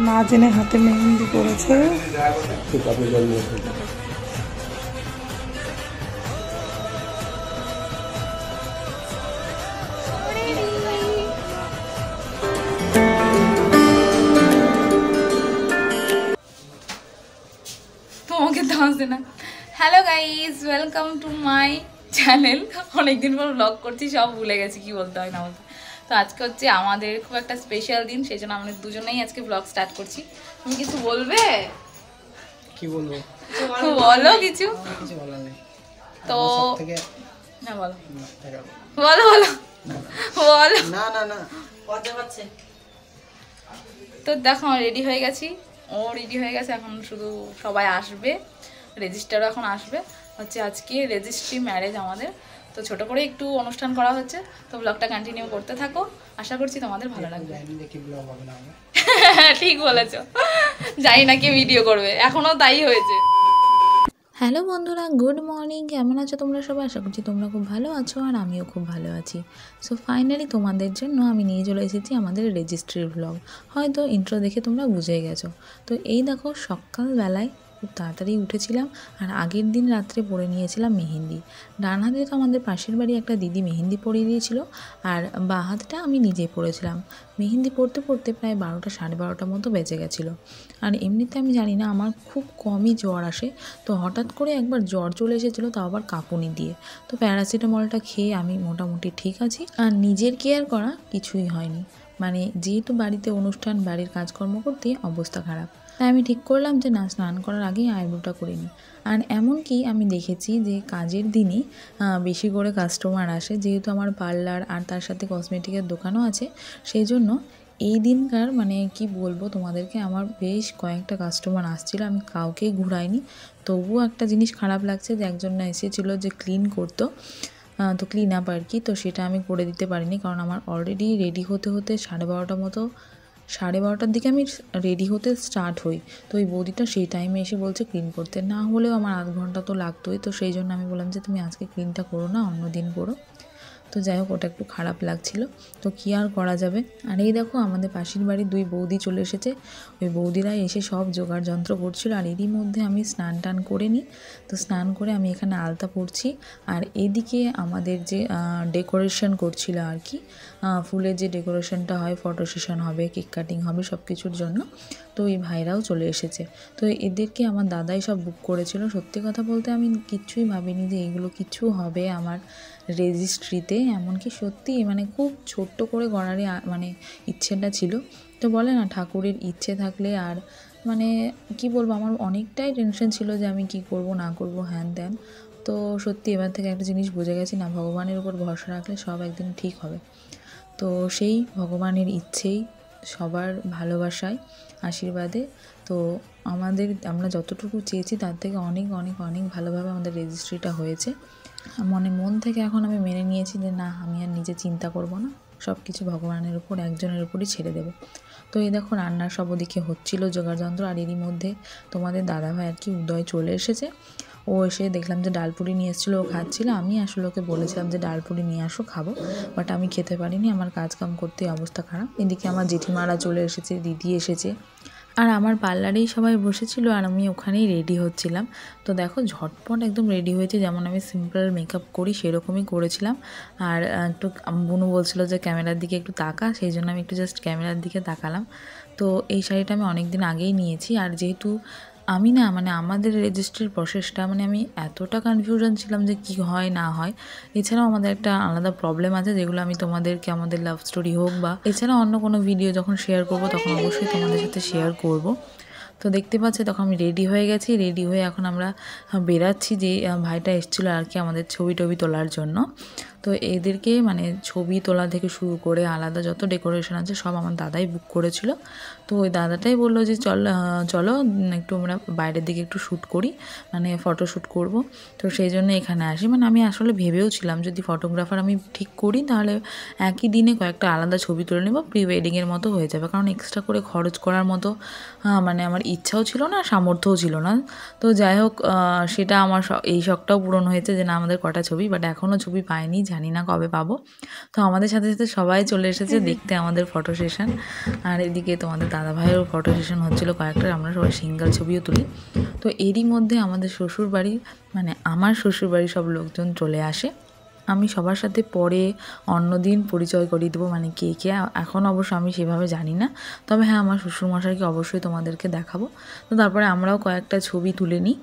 না জেনে হাতে মেহেন্দি করেছে। তোমাকে দাঁড়াতে না। Hello guys, welcome to my channel. অনেকদিন পর ব্লগ করছি, সব ভুলে গেছি কি বলতে হয় না বলতে। তো আজকে হচ্ছে আমাদের খুব একটা স্পেশাল দিন, সেই জন্য আমরা দুজনেই আজকে ব্লগ স্টার্ট করছি। তুমি কিছু বলবে? কি বলবো? বলো কিছু। তো না বলো বলো বলো বলো। না না না, তো দেখো রেডি হয়ে গেছি, ও রেডি হয়ে গেছে, এখন শুধু সবাই আসবে, রেজিস্টারও এখন আসবে। হচ্ছে আজকে রেজিস্ট্রি ম্যারেজ আমাদের, তো ছোট করে একটু অনুষ্ঠান করা হচ্ছে। তো ব্লগটা কন্টিনিউ করতে থাকো, আশা করছি তোমাদের ভালো লাগবে। ঠিক বলেছো, জানি না কে ভিডিও করবে, এখনও তাই হয়েছে। হ্যালো বন্ধুরা, গুড মর্নিং। কেমন আছো তোমরা সবাই? আশা করছি তোমরা খুব ভালো আছো, আর আমিও খুব ভালো আছি। সো ফাইনালি তোমাদের জন্য আমি নিয়ে চলে এসেছি আমাদের রেজিস্ট্রির ব্লগ। হয়তো ইন্ট্রো দেখে তোমরা বুঝেই গেছো। তো এই দেখো, সকালবেলায় খুব তাড়াতাড়ি উঠেছিলাম, আর আগের দিন রাত্রে পরে নিয়েছিলাম মেহেন্দি। ডান হাতে তো আমাদের পাশের বাড়ি একটা দিদি মেহেন্দি পরিয়ে দিয়েছিল, আর বাঁ হাতটা আমি নিজেই পরেছিলাম। মেহেন্দি পরতে পরতে প্রায় 12টা 12:30 মতো বেজে গেছিলো। আর এমনিতে আমি জানি না, আমার খুব কমই জ্বর আসে, তো হঠাৎ করে একবার জ্বর চলে এসেছিলো, তাও আবার কাঁপুনি দিয়ে। তো প্যারাসিটামলটা খেয়ে আমি মোটামুটি ঠিক আছি, আর নিজের কেয়ার করা কিছুই হয়নি। মানে যেহেতু বাড়িতে অনুষ্ঠান, বাড়ির কাজকর্ম করতে অবস্থা খারাপ, তাই আমি ঠিক করলাম যে না, স্নান করার আগেই আইব্রোটা করে নিই। আর এমনকি আমি দেখেছি যে কাজের দিনই বেশি করে কাস্টমার আসে, যেহেতু আমার পার্লার আর তার সাথে কসমেটিকের দোকানও আছে, সেই জন্য এই দিনকার মানে কি বলবো তোমাদেরকে, আমার বেশ কয়েকটা কাস্টমার আসছিল, আমি কাউকেই ঘুরাইনি। তবুও একটা জিনিস খারাপ লাগছে যে একজন না এসেছিলো যে ক্লিন করতো, তো ক্লিন আপ আর কি, তো সেটা আমি করে দিতে পারিনি, কারণ আমার অলরেডি রেডি হতে হতে 12:30 মতো, 12:30টার দিকে আমি রেডি হতে স্টার্ট হই। তো ওই বৌদিটা সেই টাইমে এসে বলছে ক্লিন করতে, না হলেও আমার আধ ঘন্টা তো লাগতোই। তো সেই জন্য আমি বললাম যে তুমি আজকে ক্লিনটা করো না, অন্য দিন করো। তো যাই হোক, ওটা একটু খারাপ লাগছিল, তো কী আর করা যাবে। আর এই দেখো, আমাদের পাশের বাড়ির 2 বৌদি চলে এসেছে। ওই বৌদিরাই এসে সব জোগাড় যন্ত্র করছিল, আর এরই মধ্যে আমি স্নান টান করে নিই। তো স্নান করে আমি এখানে আলতা পরছি, আর এদিকে আমাদের যে ডেকোরেশন করছিল আর কি, ফুলের যে ডেকোরেশনটা হয়, ফটো সেশন হবে, কেক কাটিং হবে, সব কিছুর জন্য। তো এই ভাইরাও চলে এসেছে। তো এদেরকে আমার দাদাই সব বুক করেছিল। সত্যি কথা বলতে আমি কিচ্ছুই ভাবিনি যে এইগুলো কিছু হবে আমার রেজিস্ট্রিতে, এমনকি সত্যি মানে খুব ছোট্ট করে করারই মানে ইচ্ছেটা ছিল। তো বলে না, ঠাকুরের ইচ্ছে থাকলে আর মানে কি বলবো, আমার অনেকটাই টেনশন ছিল যে আমি কি করব না করব, হ্যান ত্যান। তো সত্যি এবার থেকে একটা জিনিস বুঝে গেছি, না, ভগবানের উপর ভরসা রাখলে সব একদিন ঠিক হবে। তো সেই ভগবানের ইচ্ছেই, সবার ভালোবাসায়, আশীর্বাদে, তো আমরা যতটুকু চেয়েছি তার থেকে অনেক অনেক অনেক ভালোভাবে আমাদের রেজিস্ট্রিটা হয়েছে। মন থেকে এখন আমি মেনে নিয়েছি যে না, আমি আর নিজে চিন্তা করব না, সব কিছু ভগবানের উপর, একজনের উপরই ছেড়ে দেব। তো এই দেখো, রান্নার সব ওদিকে হচ্ছিলো জোগাড়যন্ত্র, আর এরই মধ্যে তোমাদের দাদাভাই আর কি উদয় চলে এসেছে। ও এসে দেখলাম যে ডালপুরি নিয়ে এসেছিলো, ও খাচ্ছিলো। আমি আসলে ওকে বলেছিলাম যে ডালপুরি নিয়ে আসো, খাবো, বাট আমি খেতে পারিনি, আমার কাজকাম করতে অবস্থা খারাপ। এদিকে আমার জেঠিমারা চলে এসেছে, দিদি এসেছে, আর আমার পার্লারেই সবাই বসেছিল, আর আমি ওখানেই রেডি হচ্ছিলাম। তো দেখো, ঝটপট একদম রেডি হয়েছে, যেমন আমি সিম্পল মেকআপ করি সেরকমই করেছিলাম। আর একটু বুনু বলছিল যে ক্যামেরার দিকে একটু তাকা, সেই জন্য আমি একটু জাস্ট ক্যামেরার দিকে তাকালাম। তো এই শাড়িটা আমি অনেক দিন আগেই নিয়েছি, আর যেহেতু আমি না মানে আমাদের রেজিস্ট্রির প্রসেসটা মানে আমি এতটা কনফিউশন ছিলাম যে কি হয় না হয়। এছাড়াও আমাদের একটা আলাদা প্রবলেম আছে, যেগুলো আমি তোমাদেরকে আমাদের লাভ স্টোরি হোক বা এছাড়া অন্য কোনো ভিডিও যখন শেয়ার করব তখন অবশ্যই তোমাদের সাথে শেয়ার করব। তো দেখতে পাচ্ছি, তখন আমি রেডি হয়ে গেছি, রেডি হয়ে এখন আমরা বেরাচ্ছি। যে ভাইটা এসেছিলো আর কি আমাদের ছবি টবি তোলার জন্য, তো এদেরকে মানে ছবি তোলা থেকে শুরু করে আলাদা যত ডেকোরেশন আছে সব আমার দাদাই বুক করেছিল। তো ওই দাদাটাই বললো যে চলো একটু আমরা বাইরের দিকে একটু শ্যুট করি, মানে ফটো শ্যুট করবো। তো সেই জন্য এখানে আসি। মানে আমি আসলে ভেবেও ছিলাম যদি ফটোগ্রাফার আমি ঠিক করি, তাহলে একই দিনে কয়েকটা আলাদা ছবি তুলে নেব, প্রি ওয়েডিংয়ের মতো হয়ে যাবে, কারণ এক্সট্রা করে খরচ করার মতো মানে আমার ইচ্ছাও ছিল না, সামর্থ্যও ছিল না। তো যাই হোক, সেটা আমার এই শখটাও পূরণ হয়েছে যে না, আমাদের কটা ছবি, বাট এখনও ছবি পাইনি, জানি না কবে পাবো। তো আমাদের সাথে সাথে সবাই চলে এসেছে দেখতে আমাদের ফটো সেশন। আর এদিকে তোমাদের দাদাভাইয়েরও ফটো সেশন হচ্ছিলো কয়েকটা, আমরা সবাই সিঙ্গেল ছবিও তুলি। তো এরই মধ্যে আমাদের শ্বশুরবাড়ি মানে আমার শ্বশুরবাড়ির সব লোকজন চলে আসে। আমি সবার সাথে পরে অন্যদিন পরিচয় করিয়ে দেবো, মানে কে কে। এখন অবশ্য আমি সেভাবে জানি না, তবে হ্যাঁ আমার শ্বশুরমশাইকে অবশ্যই তোমাদেরকে দেখাবো। তো তারপরে আমরাও কয়েকটা ছবি তুলে নিই।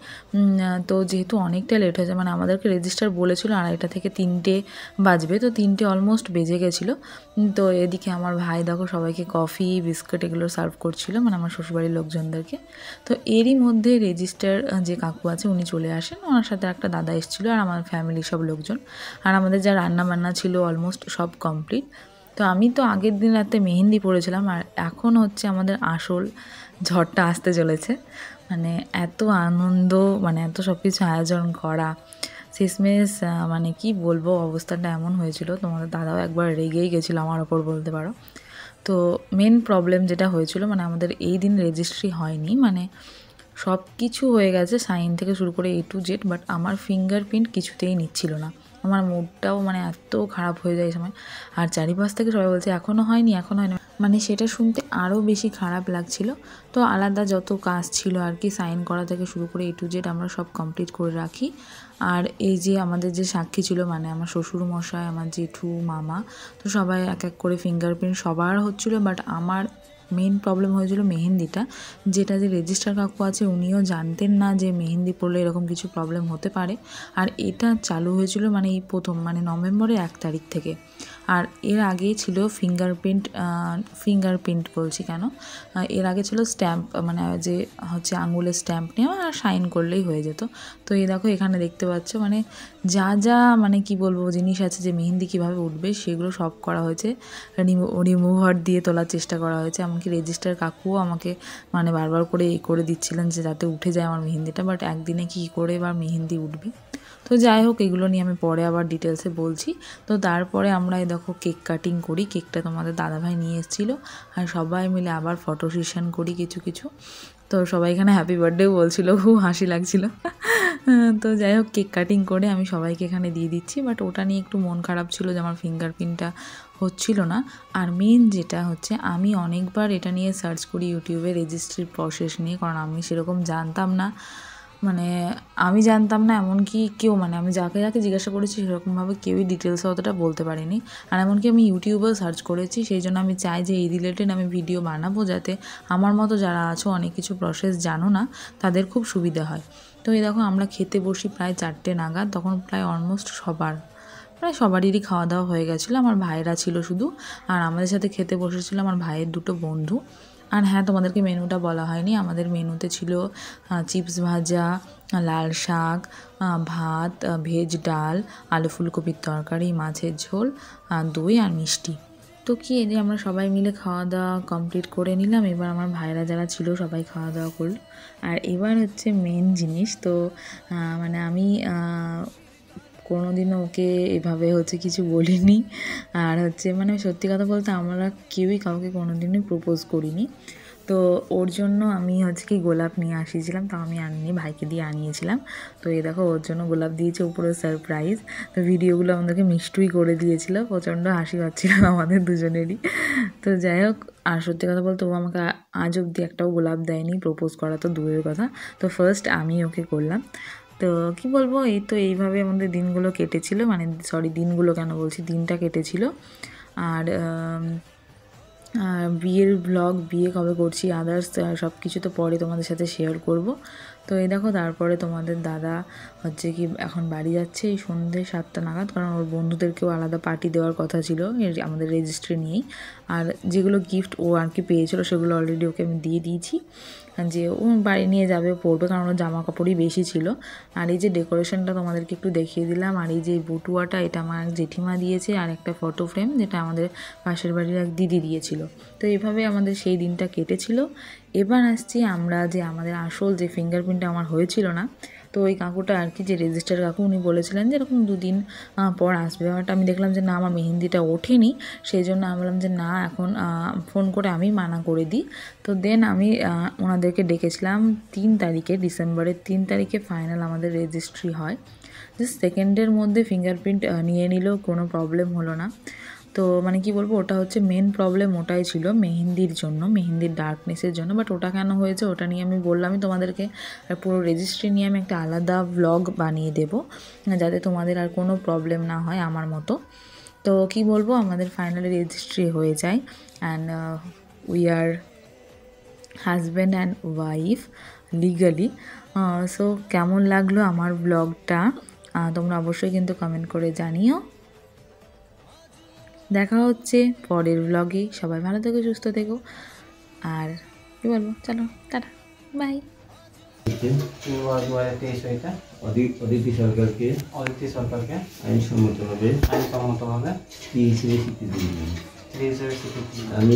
তো যেহেতু অনেকটা লেট হয়েছে, মানে আমাদেরকে রেজিস্টার বলেছিল 2:30 থেকে 3টে বাজবে, তো 3টে অলমোস্ট বেজে গেছিলো। তো এদিকে আমার ভাই দেখো সবাইকে কফি বিস্কুট এগুলো সার্ভ করছিল, মানে আমার শ্বশুরবাড়ির লোকজনদেরকে। তো এরই মধ্যে রেজিস্টার যে কাকু আছে উনি চলে আসেন, ওনার সাথে একটা দাদা এসেছিলো আর আমার ফ্যামিলির সব লোকজন। আর আমাদের যা রান্না বান্না ছিল অলমোস্ট সব কমপ্লিট। তো আমি তো আগের দিন রাতে মেহেন্দি পড়েছিলাম, আর এখন হচ্ছে আমাদের আসল ঝড়টা আসতে চলেছে। মানে এত আনন্দ, মানে এত সব কিছু আয়োজন করা, শেষমেশ মানে কি বলবো, অবস্থাটা এমন হয়েছিল। তোমাদের দাদাও একবার রেগেই গেছিলো আমার ওপর বলতে পারো। তো মেন প্রবলেম যেটা হয়েছিল, মানে আমাদের এই দিন রেজিস্ট্রি হয়নি, মানে সব কিছু হয়ে গেছে সাইন থেকে শুরু করে A to Z, বাট আমার ফিঙ্গারপ্রিন্ট কিছুতেই নিচ্ছিল না। আমার মুডটাও মানে এত খারাপ হয়ে যায় এই সময়। আর চারিপাশ থেকে সবাই বলছে এখনও হয়নি, মানে সেটা শুনতে আরও বেশি খারাপ লাগছিল। তো আলাদা যত কাজ ছিল আর কি, সাইন করা থেকে শুরু করে A to Z আমরা সব কমপ্লিট করে রাখি। আর এই যে আমাদের যে সাক্ষী ছিল, মানে আমার শ্বশুর মশাই, আমার জেঠু, মামা, তো সবাই এক এক করে ফিঙ্গারপ্রিন্ট সবার হচ্ছিলো। বাট আমার মেন প্রবলেম হয়েছিল মেহেন্দিটা, যেটা যে রেজিস্টার কাকু আছে উনিও জানতেন না যে মেহেন্দি পড়লে এরকম কিছু প্রবলেম হতে পারে। আর এটা চালু হয়েছিল মানে এই প্রথম, মানে নভেম্বরের 1 তারিখ থেকে। আর এর আগে ছিল ফিঙ্গারপ্রিন্ট বলছি কেন, এর আগে ছিল স্ট্যাম্প, মানে যে হচ্ছে আঙুলের স্ট্যাম্প নেওয়া আর সাইন করলেই হয়ে যেত। তো এই দেখো এখানে দেখতে পাচ্ছ মানে যা যা মানে কি বলবো জিনিস আছে যে মেহেন্দি কীভাবে উঠবে সেগুলো সব করা হয়েছে। রিমুভার দিয়ে তোলার চেষ্টা করা হয়েছে, এমনকি রেজিস্টার কাকুও আমাকে মানে বারবার করে করে দিচ্ছিলেন যে যাতে উঠে যায় আমার মেহেন্দিটা। বাট একদিনে কী করে এবার মেহেন্দি উঠবে। তো যাই হোক এগুলো নিয়ে আমি পরে আবার ডিটেলসে বলছি। তো তারপরে আমরা এই দেখো কেক কাটিং করি, কেকটা তোমাদের দাদাভাই নিয়ে এসেছিলো, আর সবাই মিলে আবার ফটো সেশন করি কিছু। তো সবাই এখানে হ্যাপি বার্থডেও বলছিল, খুব হাসি লাগছিল। তো যাই হোক কেক কাটিং করে আমি সবাইকে এখানে দিয়ে দিচ্ছি। বাট ওটা নিয়ে একটু মন খারাপ ছিল যে আমার ফিঙ্গারপ্রিন্টটা হচ্ছিল না। আর মেন যেটা হচ্ছে, আমি অনেকবার এটা নিয়ে সার্চ করি ইউটিউবে রেজিস্ট্রির প্রসেস নিয়ে, কারণ আমি সেরকম জানতাম না। মানে আমি জানতাম না, এমনকি কেউ মানে আমি যাকে যাকে জিজ্ঞাসা করেছি সেরকমভাবে কেউই ডিটেলসে অতটা বলতে পারিনি। আর এমনকি আমি ইউটিউবেও সার্চ করেছি, সেই জন্য আমি চাই যে এই রিলেটেড আমি ভিডিও বানাবো, যাতে আমার মতো যারা আছো অনেক কিছু প্রসেস জানো না তাদের খুব সুবিধা হয়। তো এই দেখো আমরা খেতে বসি প্রায় 4টে নাগাদ, তখন প্রায় অলমোস্ট প্রায় সবারই খাওয়া দাওয়া হয়ে গেছিলো। আমার ভাইয়েরা ছিল শুধু, আর আমাদের সাথে খেতে বসেছিল আমার ভাইয়ের 2 বন্ধু। আর হ্যাঁ তোমাদেরকে মেনুটা বলা হয়নি, আমাদের মেনুতে ছিল চিপস ভাজা, লাল শাক, ভাত, ভেজ ডাল, আলু ফুলকপির তরকারি, মাছের ঝোল, দই আর মিষ্টি। তো কি এই যে আমরা সবাই মিলে খাওয়া দাওয়া কমপ্লিট করে নিলাম। এবার আমার ভাইরা যারা ছিল সবাই খাওয়া দাওয়া করলো। আর এবার হচ্ছে মেন জিনিস, তো মানে আমি কোনোদিনও ওকে এভাবে হচ্ছে কিছু বলিনি। আর হচ্ছে মানে সত্যি কথা বলতে আমরা কেউই কাউকে কোনোদিনই প্রপোজ করিনি। তো ওর জন্য আমি হচ্ছে কি গোলাপ নিয়ে আসিয়েছিলাম, তো আমি আনিনি, ভাইকে দিয়ে আনিয়েছিলাম। তো এই দেখো ওর জন্য গোলাপ দিয়েছে, উপরে সারপ্রাইজ। তো ভিডিওগুলো আমাদেরকে মিষ্টুই করে দিয়েছিল, প্রচণ্ড হাসি পাচ্ছিল আমাদের দুজনেরই। তো যাই হোক, আর সত্যি কথা বলতে ও আমাকে আজ অবধি একটাও গোলাপ দেয়নি, প্রপোজ করা তো দূরের কথা। তো ফার্স্ট আমি ওকে করলাম। তো কি বলবো, এই তো এইভাবে আমাদের দিনগুলো কেটেছিল, মানে দিনগুলো কেন বলছি, দিনটা কেটেছিল। আর বিয়ের ব্লগ, বিয়ে কবে করছি আদার্স সব কিছু তো পরে তোমাদের সাথে শেয়ার করব। তো এই দেখো তারপরে তোমাদের দাদা হচ্ছে কি এখন বাড়ি যাচ্ছে এই সন্ধ্যে 7টা নাগাদ, কারণ ওর বন্ধুদেরকেও আলাদা পার্টি দেওয়ার কথা ছিল আমাদের রেজিস্ট্রি নিয়েই। আর যেগুলো গিফট ও আর কি পেয়েছিলো সেগুলো অলরেডি ওকে আমি দিয়ে দিয়েছি, যে ও বাড়ি নিয়ে যাবে পরবে, কারণ ওর জামা কাপড়ই বেশি ছিল। আর এই যে ডেকোরেশনটা তোমাদেরকে একটু দেখিয়ে দিলাম। আর এই যে বটুয়াটা, এটা আমার এক জেঠিমা দিয়েছে, আর একটা ফটো ফ্রেম যেটা আমাদের পাশের বাড়ির এক দিদি দিয়েছিল। তো এইভাবে আমাদের সেই দিনটা কেটেছিল। এবার আসছি আমরা যে আমাদের আসল যে ফিঙ্গারপ্রিন্টটা আমার হয়েছিল না, তো তো ওই কাকুটা আর কি, যে রেজিস্টার কাকু, উনি বলেছিলেন যে এরকম 2 দিন পর আসবে। ব্যাপারটা আমি দেখলাম যে না, আমার মেহেন্দিটা ওঠেনি, সেই জন্য আমি বললাম যে না, এখন ফোন করে আমি মানা করে দিই। তো দেন আমি ওনাদেরকে ডেকেছিলাম 3 তারিখে, ডিসেম্বরের 3 তারিখে ফাইনাল আমাদের রেজিস্ট্রি হয়। জাস্ট সেকেন্ডের মধ্যে ফিঙ্গারপ্রিন্ট নিয়ে নিলেও কোনো প্রবলেম হলো না। তো মানে কি বলবো, ওটা হচ্ছে মেন প্রবলেম ওটাই ছিল, মেহেন্দির জন্য, মেহেন্দির ডার্কনেসের জন্য। বাট ওটা কেন হয়েছে ওটা নিয়ে আমি বললামই তোমাদেরকে, আর পুরো রেজিস্ট্রি নিয়ে আমি একটা আলাদা ব্লগ বানিয়ে দেবো, যাতে তোমাদের আর কোনো প্রবলেম না হয় আমার মতো। তো কি বলবো, আমাদের ফাইনালি রেজিস্ট্রি হয়ে যায় and we are husband and wife legally. So কেমন লাগলো আমার ব্লগটা তোমরা অবশ্যই কিন্তু কমেন্ট করে জানিও। দেখা হচ্ছে পরের ব্লগে। সবাই ভালো থেকো, সুস্থ থেকো, আর কি বলবো, চলো টাটা, বাই। 2023 এটা অদিতি সরকারকে অদিতি সরকারকে আইনসম্মতভাবে স্ত্রী হিসেবে স্বীকৃতি দিলেন। হিসেবে স্বীকৃতি আমি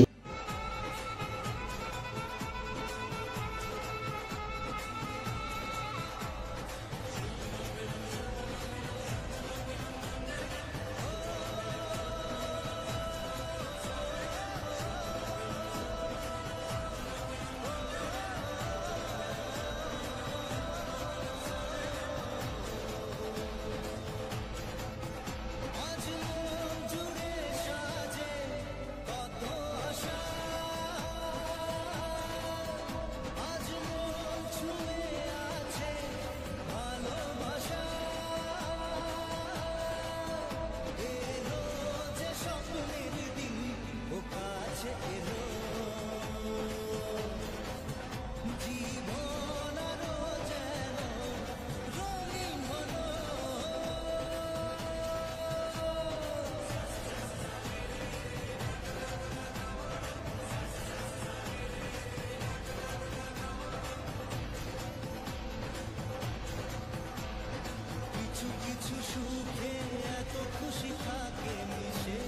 কিছু কিছু সুখে এত খুশি থাকে মিশে